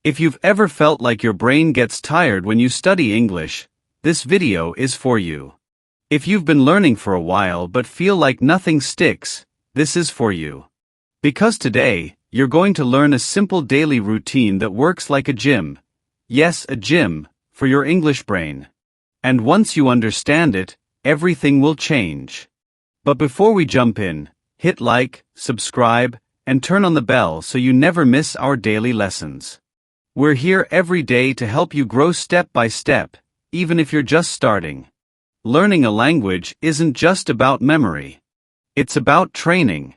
If you've ever felt like your brain gets tired when you study English, this video is for you. If you've been learning for a while but feel like nothing sticks, this is for you. Because today, you're going to learn a simple daily routine that works like a gym. Yes, a gym, for your English brain. And once you understand it, everything will change. But before we jump in, hit like, subscribe, and turn on the bell so you never miss our daily lessons. We're here every day to help you grow step by step, even if you're just starting. Learning a language isn't just about memory. It's about training.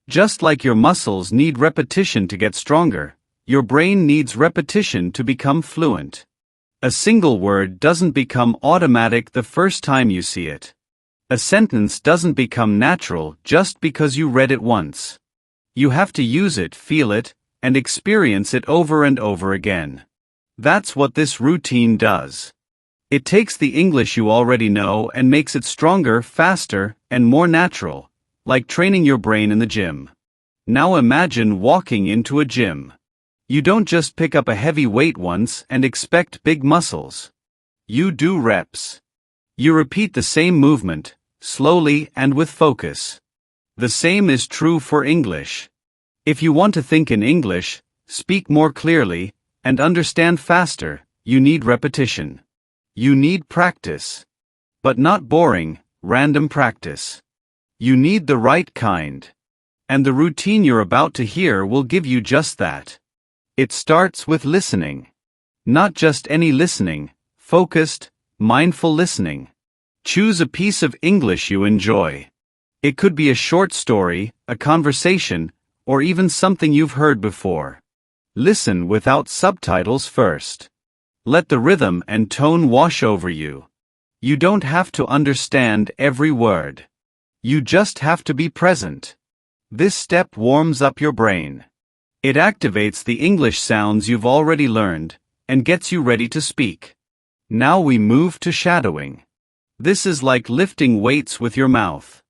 Just like your muscles need repetition to get stronger, your brain needs repetition to become fluent. A single word doesn't become automatic the first time you see it. A sentence doesn't become natural just because you read it once. You have to use it, feel it, and experience it over and over again. That's what this routine does. It takes the English you already know and makes it stronger, faster, and more natural, like training your brain in the gym. Now imagine walking into a gym. You don't just pick up a heavy weight once and expect big muscles. You do reps. You repeat the same movement, slowly and with focus. The same is true for English. If you want to think in English, speak more clearly, and understand faster, you need repetition. You need practice. But not boring, random practice. You need the right kind. And the routine you're about to hear will give you just that. It starts with listening. Not just any listening, focused, mindful listening. Choose a piece of English you enjoy. It could be a short story, a conversation, or even something you've heard before. Listen without subtitles first. Let the rhythm and tone wash over you. You don't have to understand every word. You just have to be present. This step warms up your brain. It activates the English sounds you've already learned, and gets you ready to speak. Now we move to shadowing. This is like lifting weights with your mouth.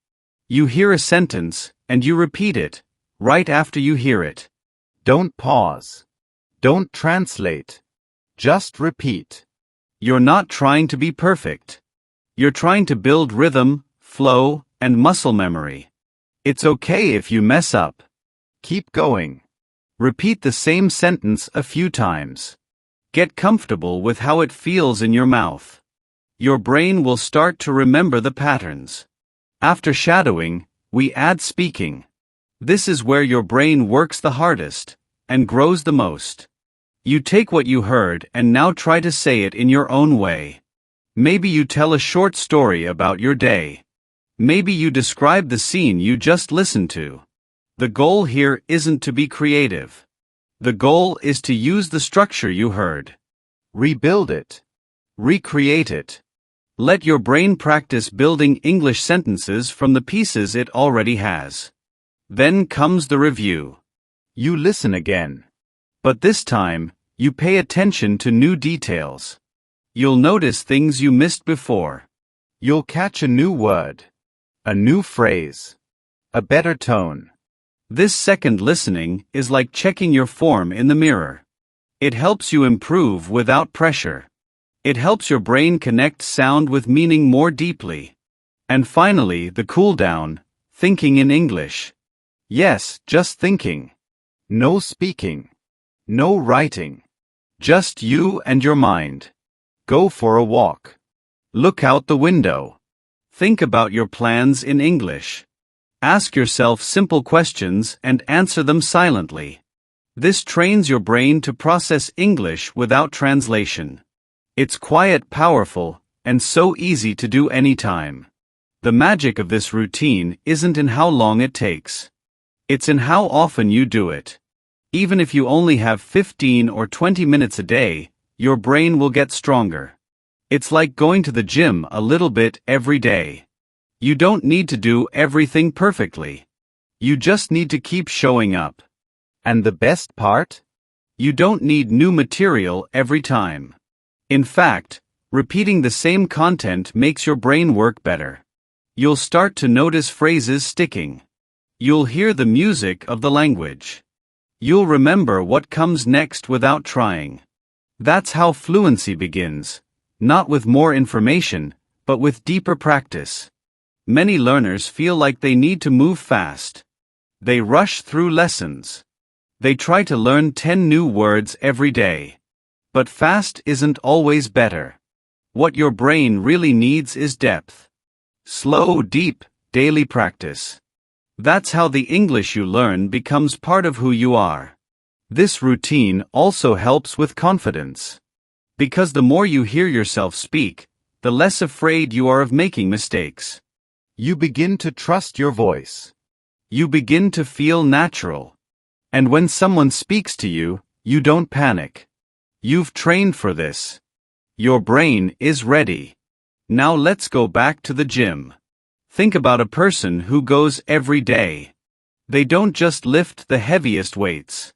You hear a sentence, and you repeat it, right after you hear it. Don't pause. Don't translate. Just repeat. You're not trying to be perfect. You're trying to build rhythm, flow, and muscle memory. It's okay if you mess up. Keep going. Repeat the same sentence a few times. Get comfortable with how it feels in your mouth. Your brain will start to remember the patterns. After shadowing, we add speaking. This is where your brain works the hardest and grows the most. You take what you heard and now try to say it in your own way. Maybe you tell a short story about your day. Maybe you describe the scene you just listened to. The goal here isn't to be creative. The goal is to use the structure you heard. Rebuild it. Recreate it. Let your brain practice building English sentences from the pieces it already has. Then comes the review. You listen again. But this time, you pay attention to new details. You'll notice things you missed before. You'll catch a new word, a new phrase, a better tone. This second listening is like checking your form in the mirror. It helps you improve without pressure. It helps your brain connect sound with meaning more deeply. And finally, the cool down, thinking in English. Yes, just thinking. No speaking. No writing. Just you and your mind. Go for a walk. Look out the window. Think about your plans in English. Ask yourself simple questions and answer them silently. This trains your brain to process English without translation. It's quiet, powerful, and so easy to do anytime. The magic of this routine isn't in how long it takes. It's in how often you do it. Even if you only have 15 or 20 minutes a day, your brain will get stronger. It's like going to the gym a little bit every day. You don't need to do everything perfectly. You just need to keep showing up. And the best part? You don't need new material every time. In fact, repeating the same content makes your brain work better. You'll start to notice phrases sticking. You'll hear the music of the language. You'll remember what comes next without trying. That's how fluency begins, not with more information, but with deeper practice. Many learners feel like they need to move fast. They rush through lessons. They try to learn 10 new words every day. But fast isn't always better. What your brain really needs is depth. Slow, deep, daily practice. That's how the English you learn becomes part of who you are. This routine also helps with confidence. Because the more you hear yourself speak, the less afraid you are of making mistakes. You begin to trust your voice. You begin to feel natural. And when someone speaks to you, you don't panic. You've trained for this. Your brain is ready. Now let's go back to the gym. Think about a person who goes every day. They don't just lift the heaviest weights.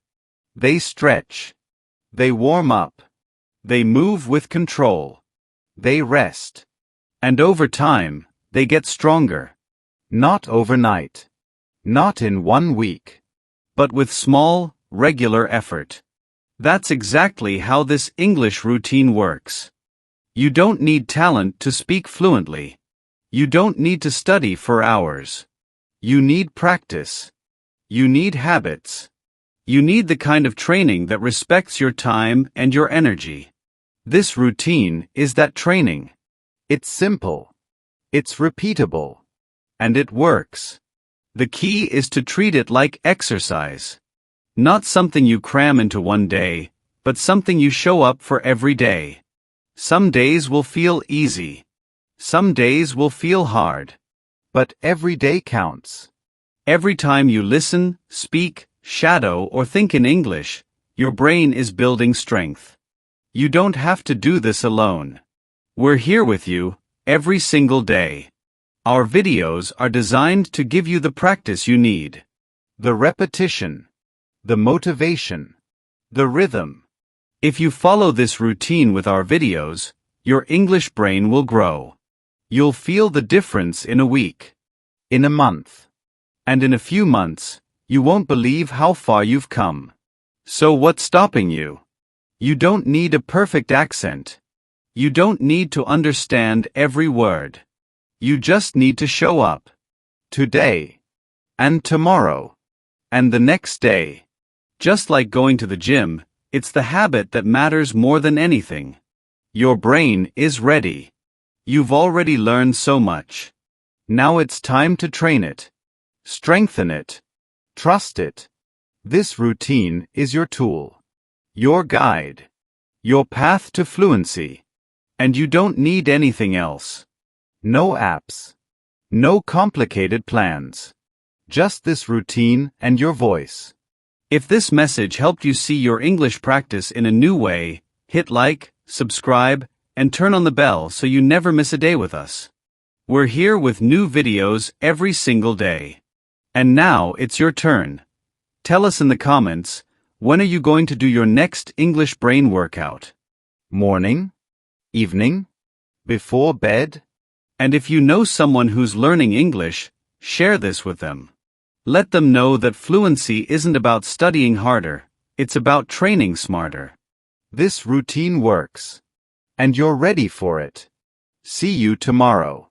They stretch. They warm up. They move with control. They rest. And over time, they get stronger. Not overnight. Not in 1 week. But with small, regular effort. That's exactly how this English routine works. You don't need talent to speak fluently. You don't need to study for hours. You need practice. You need habits. You need the kind of training that respects your time and your energy. This routine is that training. It's simple. It's repeatable. And it works. The key is to treat it like exercise. Not something you cram into one day, but something you show up for every day. Some days will feel easy. Some days will feel hard. But every day counts. Every time you listen, speak, shadow, or think in English, your brain is building strength. You don't have to do this alone. We're here with you, every single day. Our videos are designed to give you the practice you need. The repetition. The motivation. The rhythm. If you follow this routine with our videos, your English brain will grow. You'll feel the difference in a week, in a month, and in a few months. You won't believe how far you've come. So what's stopping you? You don't need a perfect accent. You don't need to understand every word. You just need to show up. Today. And tomorrow. And the next day. Just like going to the gym, it's the habit that matters more than anything. Your brain is ready. You've already learned so much. Now it's time to train it. Strengthen it. Trust it. This routine is your tool. Your guide. Your path to fluency. And you don't need anything else. No apps. No complicated plans. Just this routine and your voice. If this message helped you see your English practice in a new way, hit like, subscribe, and turn on the bell so you never miss a day with us. We're here with new videos every single day. And now it's your turn. Tell us in the comments, when are you going to do your next English brain workout? Morning? Evening? Before bed? And if you know someone who's learning English, share this with them. Let them know that fluency isn't about studying harder, it's about training smarter. This routine works. And you're ready for it. See you tomorrow.